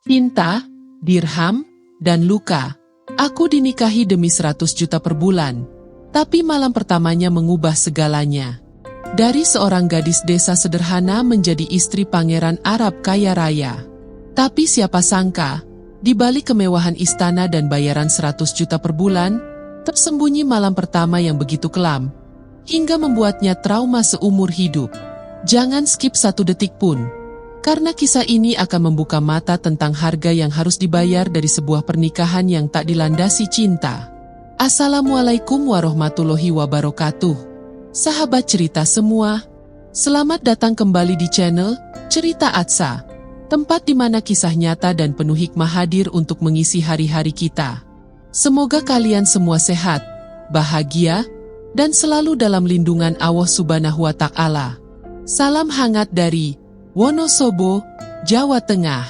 Cinta, dirham, dan luka. Aku dinikahi demi 100 juta per bulan. Tapi malam pertamanya mengubah segalanya. Dari seorang gadis desa sederhana menjadi istri pangeran Arab kaya raya. Tapi siapa sangka, di balik kemewahan istana dan bayaran 100 juta per bulan, tersembunyi malam pertama yang begitu kelam, hingga membuatnya trauma seumur hidup. Jangan skip 1 detik pun. Karena kisah ini akan membuka mata tentang harga yang harus dibayar dari sebuah pernikahan yang tak dilandasi cinta. Assalamualaikum warahmatullahi wabarakatuh. Sahabat cerita semua, selamat datang kembali di channel Cerita Atsa, tempat di mana kisah nyata dan penuh hikmah hadir untuk mengisi hari-hari kita. Semoga kalian semua sehat, bahagia, dan selalu dalam lindungan Allah Subhanahu wa Ta'ala. Salam hangat dari Wonosobo, Jawa Tengah.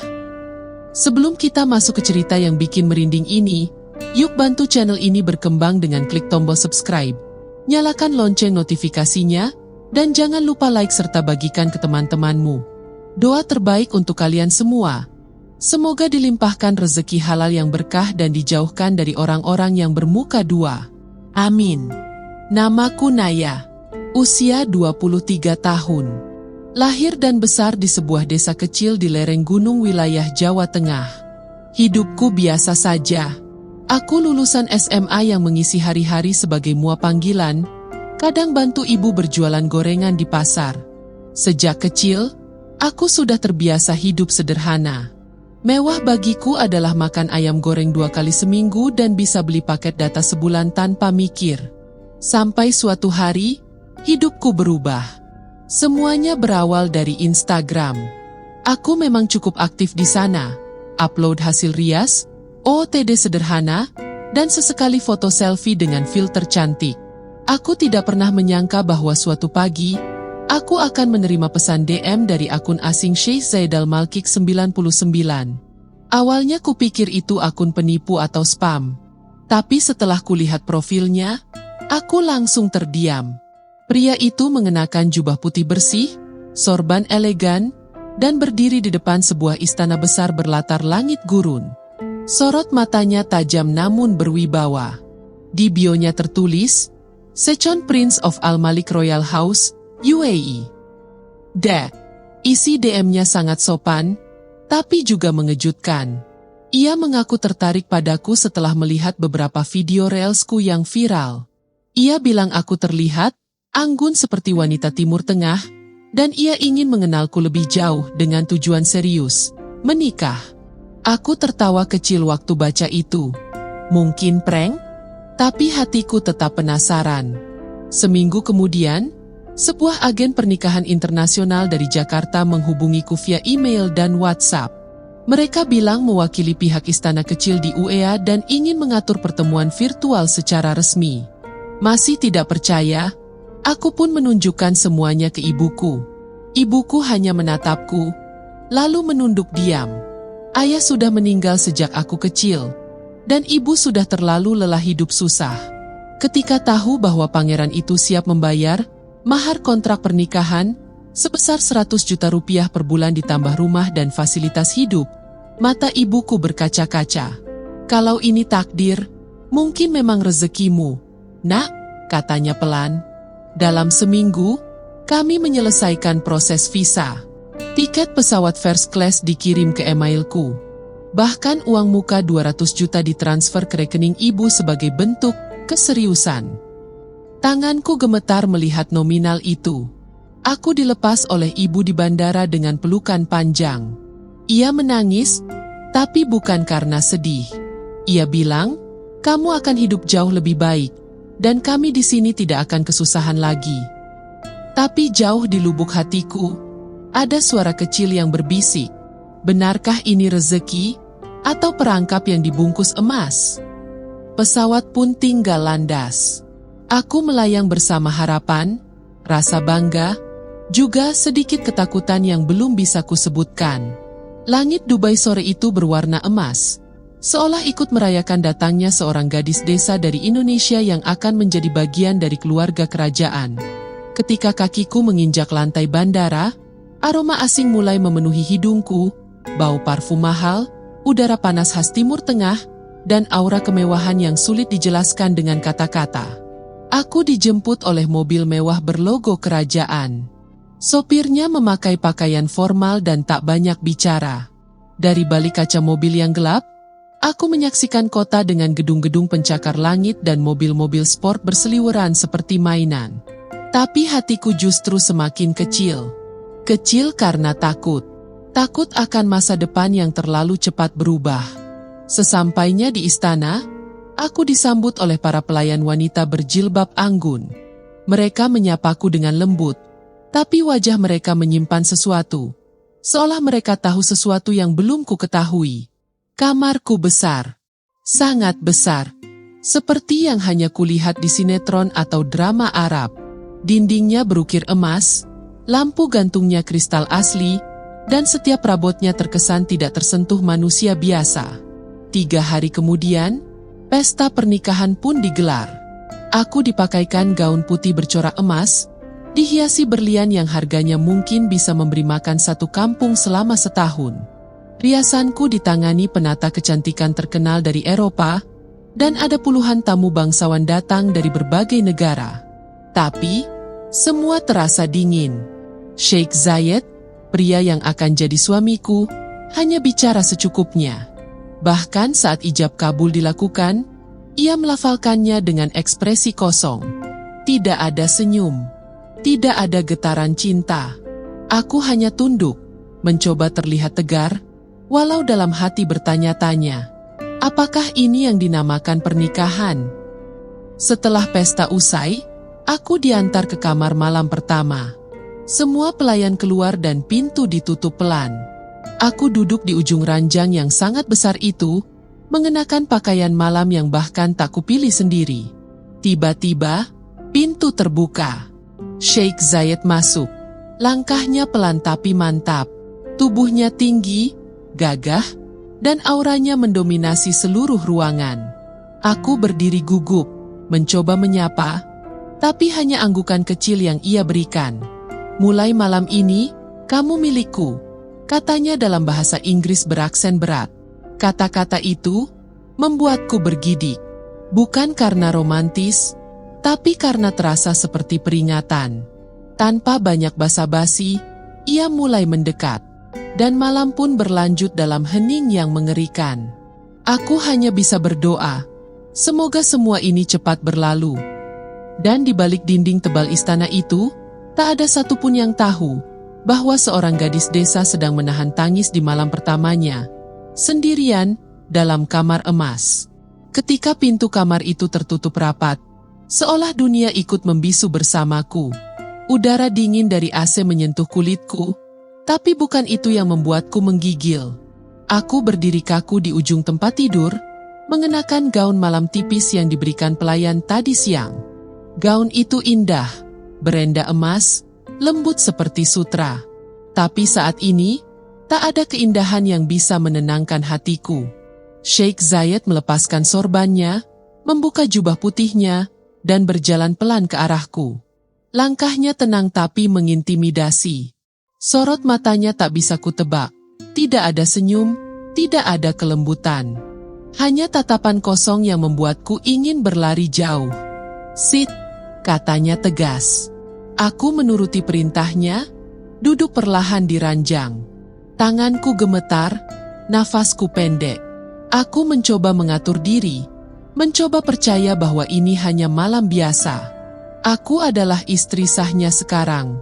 Sebelum kita masuk ke cerita yang bikin merinding ini, yuk bantu channel ini berkembang dengan klik tombol subscribe, nyalakan lonceng notifikasinya, dan jangan lupa like serta bagikan ke teman-temanmu. Doa terbaik untuk kalian semua. Semoga dilimpahkan rezeki halal yang berkah dan dijauhkan dari orang-orang yang bermuka dua. Amin. Namaku Naya. Usia 23 tahun. Lahir dan besar di sebuah desa kecil di lereng gunung wilayah Jawa Tengah. Hidupku biasa saja. Aku lulusan SMA yang mengisi hari-hari sebagai mua panggilan, kadang bantu ibu berjualan gorengan di pasar. Sejak kecil, aku sudah terbiasa hidup sederhana. Mewah bagiku adalah makan ayam goreng 2 kali seminggu dan bisa beli paket data sebulan tanpa mikir. Sampai suatu hari, hidupku berubah. Semuanya berawal dari Instagram. Aku memang cukup aktif di sana, upload hasil rias, OOTD sederhana, dan sesekali foto selfie dengan filter cantik. Aku tidak pernah menyangka bahwa suatu pagi, aku akan menerima pesan DM dari akun asing Sheikh Zaidal Malkik 99. Awalnya kupikir itu akun penipu atau spam. Tapi setelah kulihat profilnya, aku langsung terdiam. Pria itu mengenakan jubah putih bersih, sorban elegan, dan berdiri di depan sebuah istana besar berlatar langit gurun. Sorot matanya tajam namun berwibawa. Di bionya tertulis, Second Prince of Al Malik Royal House, UAE. Isi DM-nya sangat sopan, tapi juga mengejutkan. Ia mengaku tertarik padaku setelah melihat beberapa video reelsku yang viral. Ia bilang aku terlihat anggun seperti wanita Timur Tengah, dan ia ingin mengenalku lebih jauh dengan tujuan serius, menikah. Aku tertawa kecil waktu baca itu. Mungkin prank? Tapi hatiku tetap penasaran. Seminggu kemudian, sebuah agen pernikahan internasional dari Jakarta menghubungiku via email dan WhatsApp. Mereka bilang mewakili pihak istana kecil di UEA dan ingin mengatur pertemuan virtual secara resmi. Masih tidak percaya? Aku pun menunjukkan semuanya ke ibuku. Ibuku hanya menatapku, lalu menunduk diam. Ayah sudah meninggal sejak aku kecil, dan ibu sudah terlalu lelah hidup susah. Ketika tahu bahwa pangeran itu siap membayar mahar kontrak pernikahan sebesar 100 juta rupiah per bulan ditambah rumah dan fasilitas hidup, mata ibuku berkaca-kaca. Kalau ini takdir, mungkin memang rezekimu, nak, katanya pelan. Dalam seminggu, kami menyelesaikan proses visa. Tiket pesawat first class dikirim ke emailku. Bahkan uang muka 200 juta ditransfer ke rekening ibu sebagai bentuk keseriusan. Tanganku gemetar melihat nominal itu. Aku dilepas oleh ibu di bandara dengan pelukan panjang. Ia menangis, tapi bukan karena sedih. Ia bilang, "Kamu akan hidup jauh lebih baik. Dan kami di sini tidak akan kesusahan lagi." Tapi jauh di lubuk hatiku, ada suara kecil yang berbisik. Benarkah ini rezeki, atau perangkap yang dibungkus emas? Pesawat pun tinggal landas. Aku melayang bersama harapan, rasa bangga, juga sedikit ketakutan yang belum bisa kusebutkan. Langit Dubai sore itu berwarna emas. Seolah ikut merayakan datangnya seorang gadis desa dari Indonesia yang akan menjadi bagian dari keluarga kerajaan. Ketika kakiku menginjak lantai bandara, aroma asing mulai memenuhi hidungku, bau parfum mahal, udara panas khas Timur Tengah, dan aura kemewahan yang sulit dijelaskan dengan kata-kata. Aku dijemput oleh mobil mewah berlogo kerajaan. Sopirnya memakai pakaian formal dan tak banyak bicara. Dari balik kaca mobil yang gelap, aku menyaksikan kota dengan gedung-gedung pencakar langit dan mobil-mobil sport berseliweran seperti mainan. Tapi hatiku justru semakin kecil. Kecil karena takut. Takut akan masa depan yang terlalu cepat berubah. Sesampainya di istana, aku disambut oleh para pelayan wanita berjilbab anggun. Mereka menyapaku dengan lembut, tapi wajah mereka menyimpan sesuatu. Seolah mereka tahu sesuatu yang belum ku ketahui. Kamarku besar. Sangat besar. Seperti yang hanya kulihat di sinetron atau drama Arab. Dindingnya berukir emas, lampu gantungnya kristal asli, dan setiap perabotnya terkesan tidak tersentuh manusia biasa. 3 hari kemudian, pesta pernikahan pun digelar. Aku dipakaikan gaun putih bercorak emas, dihiasi berlian yang harganya mungkin bisa memberi makan satu kampung selama setahun. Riasanku ditangani penata kecantikan terkenal dari Eropa, dan ada puluhan tamu bangsawan datang dari berbagai negara. Tapi, semua terasa dingin. Sheikh Zayed, pria yang akan jadi suamiku, hanya bicara secukupnya. Bahkan saat ijab kabul dilakukan, ia melafalkannya dengan ekspresi kosong. Tidak ada senyum. Tidak ada getaran cinta. Aku hanya tunduk, mencoba terlihat tegar, walau dalam hati bertanya-tanya, apakah ini yang dinamakan pernikahan? Setelah pesta usai, aku diantar ke kamar malam pertama. Semua pelayan keluar dan pintu ditutup pelan. Aku duduk di ujung ranjang yang sangat besar itu, mengenakan pakaian malam yang bahkan tak kupilih sendiri. Tiba-tiba, pintu terbuka. Sheikh Zayed masuk. Langkahnya pelan tapi mantap. Tubuhnya tinggi, gagah, dan auranya mendominasi seluruh ruangan. Aku berdiri gugup, mencoba menyapa, tapi hanya anggukan kecil yang ia berikan. Mulai malam ini, kamu milikku, katanya dalam bahasa Inggris beraksen berat. Kata-kata itu membuatku bergidik. Bukan karena romantis, tapi karena terasa seperti peringatan. Tanpa banyak basa-basi, ia mulai mendekat. Dan malam pun berlanjut dalam hening yang mengerikan. Aku hanya bisa berdoa, semoga semua ini cepat berlalu. Dan di balik dinding tebal istana itu, tak ada satupun yang tahu bahwa seorang gadis desa sedang menahan tangis di malam pertamanya, sendirian, dalam kamar emas. Ketika pintu kamar itu tertutup rapat, seolah dunia ikut membisu bersamaku. Udara dingin dari AC menyentuh kulitku, tapi bukan itu yang membuatku menggigil. Aku berdiri kaku di ujung tempat tidur, mengenakan gaun malam tipis yang diberikan pelayan tadi siang. Gaun itu indah, berenda emas, lembut seperti sutra. Tapi saat ini, tak ada keindahan yang bisa menenangkan hatiku. Sheikh Zayed melepaskan sorbannya, membuka jubah putihnya, dan berjalan pelan ke arahku. Langkahnya tenang tapi mengintimidasi. Sorot matanya tak bisa kutebak. Tidak ada senyum, tidak ada kelembutan. Hanya tatapan kosong yang membuatku ingin berlari jauh. Sit, katanya tegas. Aku menuruti perintahnya, duduk perlahan di ranjang. Tanganku gemetar, nafasku pendek. Aku mencoba mengatur diri, mencoba percaya bahwa ini hanya malam biasa. Aku adalah istri sahnya sekarang.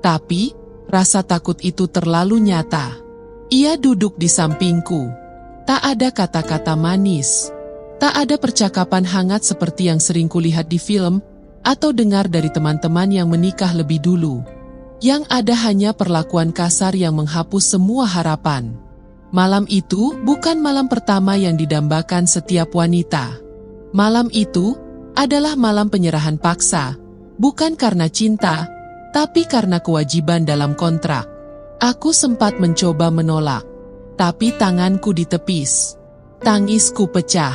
Tapi, rasa takut itu terlalu nyata. Ia duduk di sampingku. Tak ada kata-kata manis. Tak ada percakapan hangat seperti yang sering kulihat di film, atau dengar dari teman-teman yang menikah lebih dulu. Yang ada hanya perlakuan kasar yang menghapus semua harapan. Malam itu bukan malam pertama yang didambakan setiap wanita. Malam itu adalah malam penyerahan paksa, bukan karena cinta, tapi karena kewajiban dalam kontrak. Aku sempat mencoba menolak, tapi tanganku ditepis. Tangisku pecah,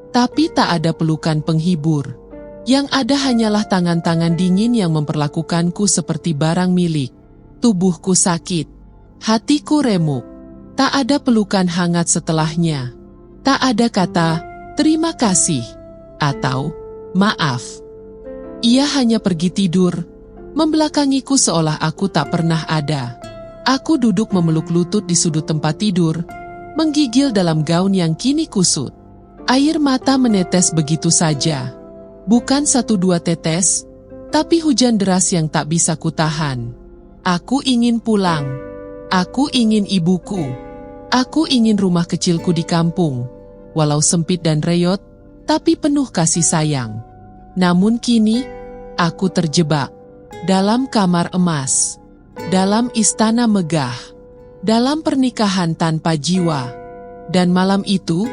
tapi tak ada pelukan penghibur. Yang ada hanyalah tangan-tangan dingin yang memperlakukanku seperti barang milik. Tubuhku sakit, hatiku remuk. Tak ada pelukan hangat setelahnya. Tak ada kata, terima kasih, atau maaf. Ia hanya pergi tidur, membelakangiku seolah aku tak pernah ada. Aku duduk memeluk lutut di sudut tempat tidur, menggigil dalam gaun yang kini kusut. Air mata menetes begitu saja. Bukan 1-2 tetes, tapi hujan deras yang tak bisa kutahan. Aku ingin pulang. Aku ingin ibuku. Aku ingin rumah kecilku di kampung. Walau sempit dan reyot, tapi penuh kasih sayang. Namun kini, aku terjebak dalam kamar emas, dalam istana megah, dalam pernikahan tanpa jiwa. Dan malam itu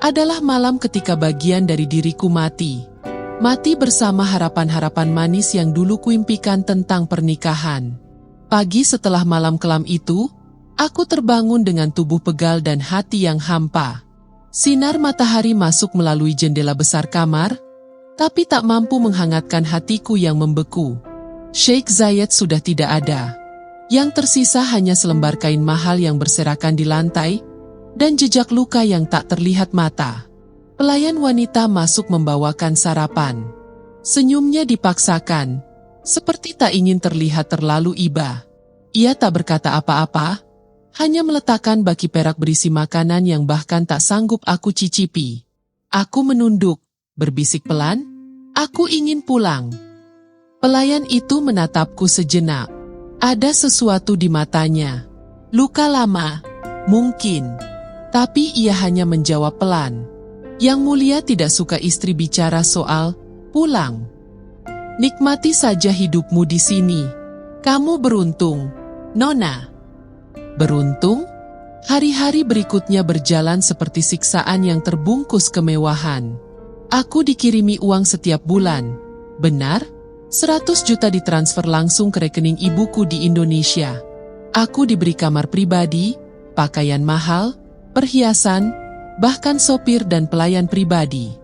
adalah malam ketika bagian dari diriku mati. Mati bersama harapan-harapan manis yang dulu kuimpikan tentang pernikahan. Pagi setelah malam kelam itu, aku terbangun dengan tubuh pegal dan hati yang hampa. Sinar matahari masuk melalui jendela besar kamar, tapi tak mampu menghangatkan hatiku yang membeku. Sheikh Zayed sudah tidak ada. Yang tersisa hanya selembar kain mahal yang berserakan di lantai, dan jejak luka yang tak terlihat mata. Pelayan wanita masuk membawakan sarapan. Senyumnya dipaksakan, seperti tak ingin terlihat terlalu iba. Ia tak berkata apa-apa, hanya meletakkan baki perak berisi makanan yang bahkan tak sanggup aku cicipi. Aku menunduk, berbisik pelan, aku ingin pulang. Pelayan itu menatapku sejenak. Ada sesuatu di matanya. Luka lama, mungkin. Tapi ia hanya menjawab pelan. Yang Mulia tidak suka istri bicara soal pulang. Nikmati saja hidupmu di sini. Kamu beruntung, Nona. Beruntung? Hari-hari berikutnya berjalan seperti siksaan yang terbungkus kemewahan. Aku dikirimi uang setiap bulan. Benar, 100 juta ditransfer langsung ke rekening ibuku di Indonesia. Aku diberi kamar pribadi, pakaian mahal, perhiasan, bahkan sopir dan pelayan pribadi.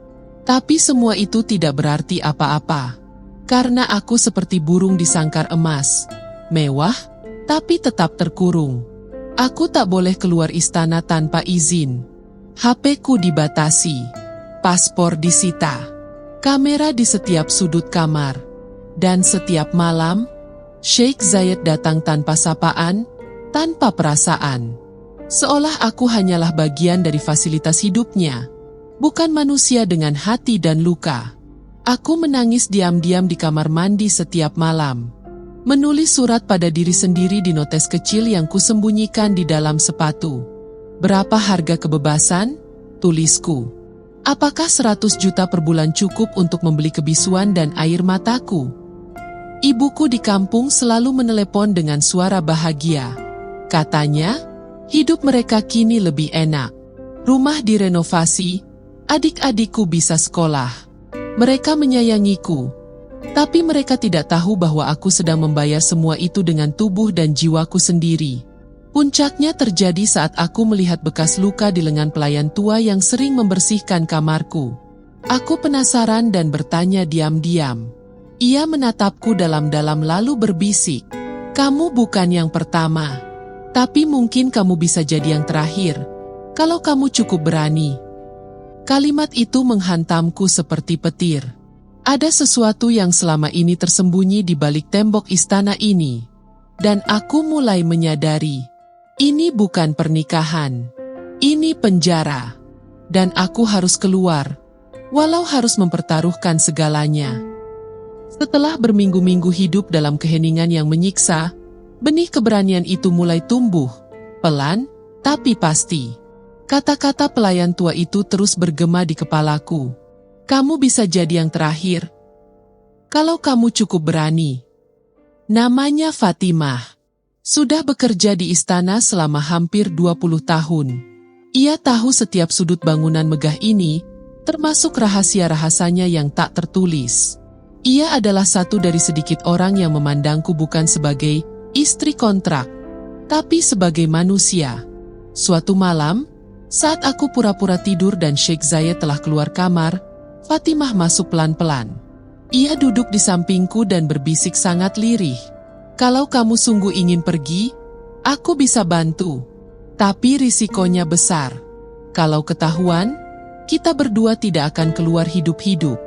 Tapi semua itu tidak berarti apa-apa. Karena aku seperti burung di sangkar emas. Mewah, tapi tetap terkurung. Aku tak boleh keluar istana tanpa izin. HP-ku dibatasi. Paspor disita. Kamera di setiap sudut kamar. Dan setiap malam, Sheikh Zayed datang tanpa sapaan, tanpa perasaan. Seolah aku hanyalah bagian dari fasilitas hidupnya, bukan manusia dengan hati dan luka. Aku menangis diam-diam di kamar mandi setiap malam. Menulis surat pada diri sendiri di notes kecil yang kusembunyikan di dalam sepatu. Berapa harga kebebasan? Tulisku. Apakah 100 juta per bulan cukup untuk membeli kebisuan dan air mataku? Ibuku di kampung selalu menelepon dengan suara bahagia. Katanya, hidup mereka kini lebih enak. Rumah direnovasi, adik-adikku bisa sekolah. Mereka menyayangiku. Tapi mereka tidak tahu bahwa aku sedang membayar semua itu dengan tubuh dan jiwaku sendiri. Puncaknya terjadi saat aku melihat bekas luka di lengan pelayan tua yang sering membersihkan kamarku. Aku penasaran dan bertanya diam-diam. Ia menatapku dalam-dalam lalu berbisik, "Kamu bukan yang pertama. Tapi mungkin kamu bisa jadi yang terakhir, kalau kamu cukup berani." Kalimat itu menghantamku seperti petir. Ada sesuatu yang selama ini tersembunyi di balik tembok istana ini. Dan aku mulai menyadari, ini bukan pernikahan. Ini penjara. Dan aku harus keluar, walau harus mempertaruhkan segalanya. Setelah berminggu-minggu hidup dalam keheningan yang menyiksa, benih keberanian itu mulai tumbuh, pelan, tapi pasti. Kata-kata pelayan tua itu terus bergema di kepalaku. Kamu bisa jadi yang terakhir, kalau kamu cukup berani. Namanya Fatimah. Sudah bekerja di istana selama hampir 20 tahun. Ia tahu setiap sudut bangunan megah ini, termasuk rahasia-rahasianya yang tak tertulis. Ia adalah satu dari sedikit orang yang memandangku bukan sebagai istri kontrak, tapi sebagai manusia. Suatu malam, saat aku pura-pura tidur dan Sheikh Zayed telah keluar kamar, Fatimah masuk pelan-pelan. Ia duduk di sampingku dan berbisik sangat lirih. "Kalau kamu sungguh ingin pergi, aku bisa bantu. Tapi risikonya besar. Kalau ketahuan, kita berdua tidak akan keluar hidup-hidup.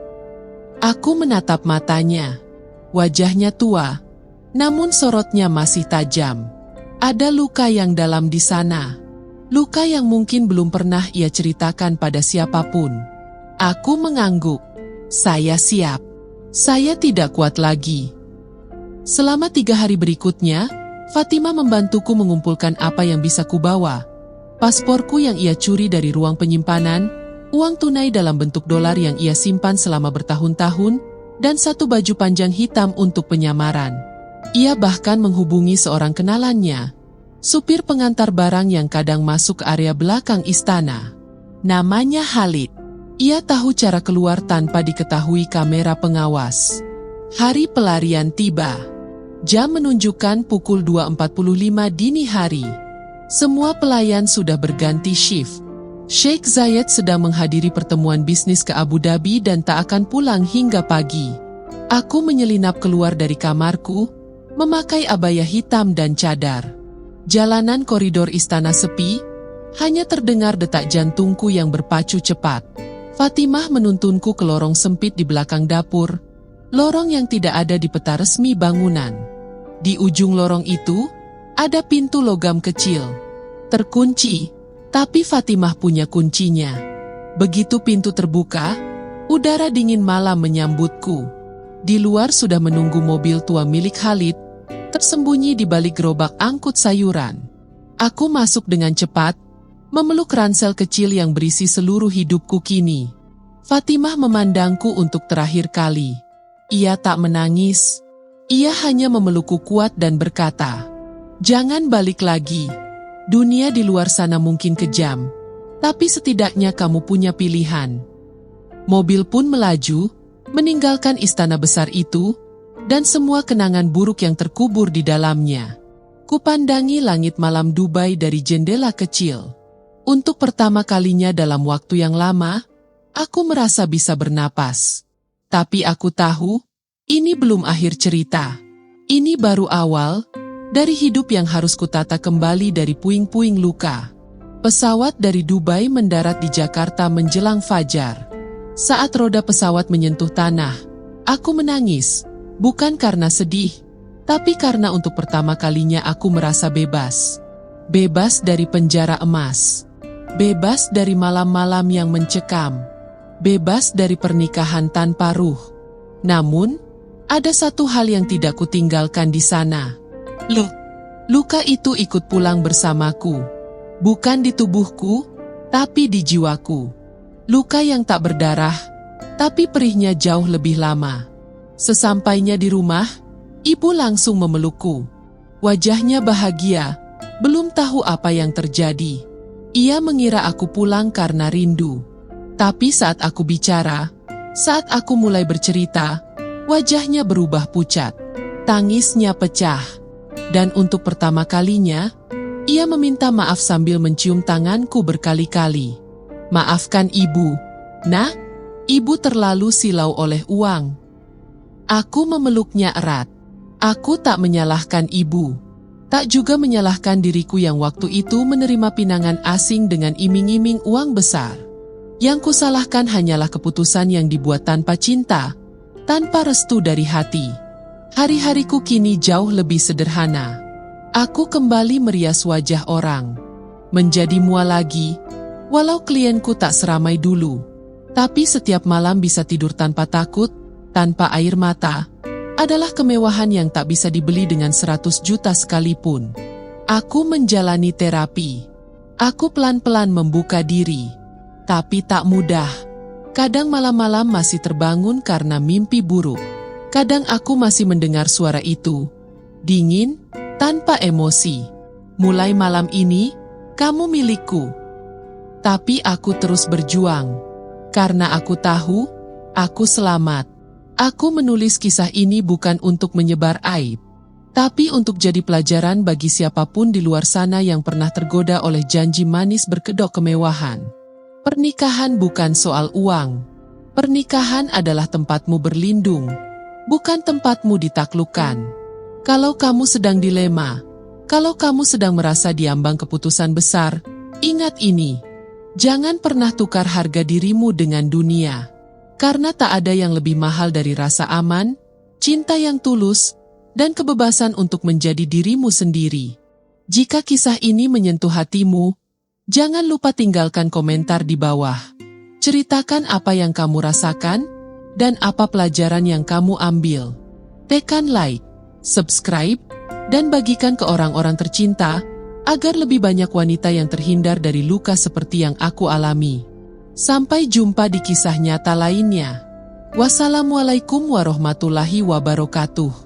Aku menatap matanya. Wajahnya tua, namun sorotnya masih tajam. Ada luka yang dalam di sana. Luka yang mungkin belum pernah ia ceritakan pada siapapun. Aku mengangguk. Saya siap. Saya tidak kuat lagi. Selama 3 hari berikutnya, Fatimah membantuku mengumpulkan apa yang bisa kubawa. Pasporku yang ia curi dari ruang penyimpanan, uang tunai dalam bentuk dolar yang ia simpan selama bertahun-tahun, dan 1 baju panjang hitam untuk penyamaran. Ia bahkan menghubungi seorang kenalannya, supir pengantar barang yang kadang masuk ke area belakang istana. Namanya Khalid. Ia tahu cara keluar tanpa diketahui kamera pengawas. Hari pelarian tiba. Jam menunjukkan pukul 2.45 dini hari. Semua pelayan sudah berganti shift. Sheikh Zayed sedang menghadiri pertemuan bisnis ke Abu Dhabi dan tak akan pulang hingga pagi. Aku menyelinap keluar dari kamarku, memakai abaya hitam dan cadar. Jalanan koridor istana sepi, hanya terdengar detak jantungku yang berpacu cepat. Fatimah menuntunku ke lorong sempit di belakang dapur, lorong yang tidak ada di peta resmi bangunan. Di ujung lorong itu, ada pintu logam kecil. Terkunci, tapi Fatimah punya kuncinya. Begitu pintu terbuka, udara dingin malam menyambutku. Di luar sudah menunggu mobil tua milik Khalid, tersembunyi di balik gerobak angkut sayuran. Aku masuk dengan cepat, memeluk ransel kecil yang berisi seluruh hidupku kini. Fatimah memandangku untuk terakhir kali. Ia tak menangis. Ia hanya memelukku kuat dan berkata, "Jangan balik lagi. Dunia di luar sana mungkin kejam, tapi setidaknya kamu punya pilihan." Mobil pun melaju, meninggalkan istana besar itu, dan semua kenangan buruk yang terkubur di dalamnya. Kupandangi langit malam Dubai dari jendela kecil. Untuk pertama kalinya dalam waktu yang lama, aku merasa bisa bernapas. Tapi aku tahu, ini belum akhir cerita. Ini baru awal dari hidup yang harus kutata kembali dari puing-puing luka. Pesawat dari Dubai mendarat di Jakarta menjelang fajar. Saat roda pesawat menyentuh tanah, aku menangis, bukan karena sedih, tapi karena untuk pertama kalinya aku merasa bebas. Bebas dari penjara emas. Bebas dari malam-malam yang mencekam. Bebas dari pernikahan tanpa ruh. Namun, ada satu hal yang tidak kutinggalkan di sana. Luka itu ikut pulang bersamaku. Bukan di tubuhku, tapi di jiwaku. Luka yang tak berdarah, tapi perihnya jauh lebih lama. Sesampainya di rumah, ibu langsung memelukku. Wajahnya bahagia, belum tahu apa yang terjadi. Ia mengira aku pulang karena rindu. Tapi saat aku bicara, saat aku mulai bercerita, wajahnya berubah pucat. Tangisnya pecah. Dan untuk pertama kalinya, ia meminta maaf sambil mencium tanganku berkali-kali. "Maafkan ibu. Nah, ibu terlalu silau oleh uang." Aku memeluknya erat. Aku tak menyalahkan ibu. Tak juga menyalahkan diriku yang waktu itu menerima pinangan asing dengan iming-iming uang besar. Yang kusalahkan hanyalah keputusan yang dibuat tanpa cinta, tanpa restu dari hati. Hari-hariku kini jauh lebih sederhana. Aku kembali merias wajah orang. Menjadi mual lagi, walau klienku tak seramai dulu. Tapi setiap malam bisa tidur tanpa takut, tanpa air mata, adalah kemewahan yang tak bisa dibeli dengan 100 juta sekalipun. Aku menjalani terapi. Aku pelan-pelan membuka diri. Tapi tak mudah. Kadang malam-malam masih terbangun karena mimpi buruk. Kadang aku masih mendengar suara itu. Dingin, tanpa emosi. "Mulai malam ini, kamu milikku." Tapi aku terus berjuang. Karena aku tahu, aku selamat. Aku menulis kisah ini bukan untuk menyebar aib, tapi untuk jadi pelajaran bagi siapapun di luar sana yang pernah tergoda oleh janji manis berkedok kemewahan. Pernikahan bukan soal uang. Pernikahan adalah tempatmu berlindung, bukan tempatmu ditaklukkan. Kalau kamu sedang dilema, Kalau kamu sedang merasa diambang keputusan besar, ingat ini. Jangan pernah tukar harga dirimu dengan dunia. Karena tak ada yang lebih mahal dari rasa aman, cinta yang tulus, dan kebebasan untuk menjadi dirimu sendiri. Jika kisah ini menyentuh hatimu, jangan lupa tinggalkan komentar di bawah. Ceritakan apa yang kamu rasakan, dan apa pelajaran yang kamu ambil. Tekan like, subscribe, dan bagikan ke orang-orang tercinta, agar lebih banyak wanita yang terhindar dari luka seperti yang aku alami. Sampai jumpa di kisah nyata lainnya. Wassalamualaikum warahmatullahi wabarakatuh.